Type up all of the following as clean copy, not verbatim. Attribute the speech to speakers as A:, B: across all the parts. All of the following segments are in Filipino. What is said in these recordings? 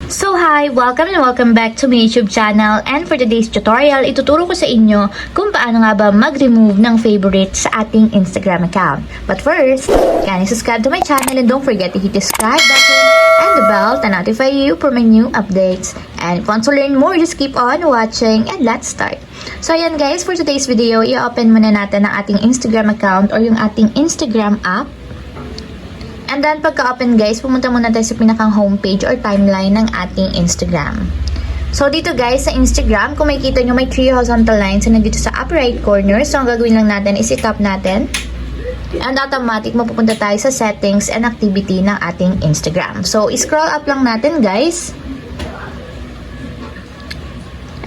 A: So hi! Welcome and welcome back to my YouTube channel, and for today's tutorial, ituturo ko sa inyo kung paano nga ba mag-remove ng favorites sa ating Instagram account. But first, can you subscribe to my channel and don't forget to hit the subscribe button and the bell to notify you for my new updates. And if you want to learn more, just keep on watching and let's start. So ayan guys, for today's video, i-open muna natin ang ating Instagram account or yung ating Instagram app. And then, pagka-open guys, pumunta muna tayo sa pinakang homepage or timeline ng ating Instagram. So, dito guys, sa Instagram, kung makikita nyo, may 3 horizontal lines na dito sa upper right corner. So, ang gagawin lang natin is i-tap natin. And automatic, mapupunta tayo sa settings and activity ng ating Instagram. So, i-scroll up lang natin guys.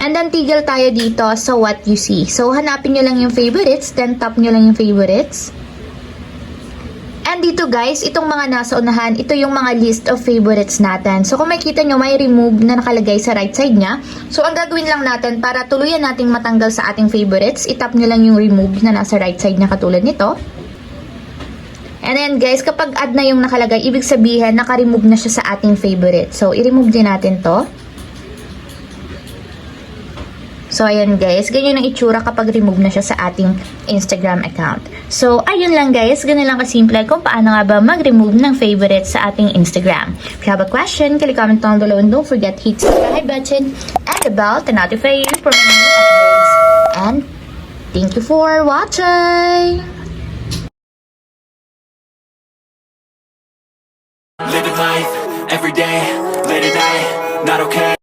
A: And then, tigil tayo dito sa what you see. So, hanapin nyo lang yung favorites, then tap nyo lang yung favorites. And dito guys, itong mga nasa unahan, ito yung mga list of favorites natin. So kung makikita nyo, may remove na nakalagay sa right side niya. So ang gagawin lang natin para tuluyan nating matanggal sa ating favorites, itap nyo lang yung remove na nasa right side niya katulad nito. And then guys, kapag add na yung nakalagay, ibig sabihin naka-remove na siya sa ating favorite. So i-remove din natin to. So, ayan guys, ganyan ang itsura kapag remove na siya sa ating Instagram account. So, ayun lang guys, ganun lang kasimple kung paano nga ba mag-remove ng favorites sa ating Instagram. If you have a question, comment down below and don't forget to hit the subscribe button and the bell to notify you for my new updates. And thank you for watching!
B: Living life, every day, late at night, not okay.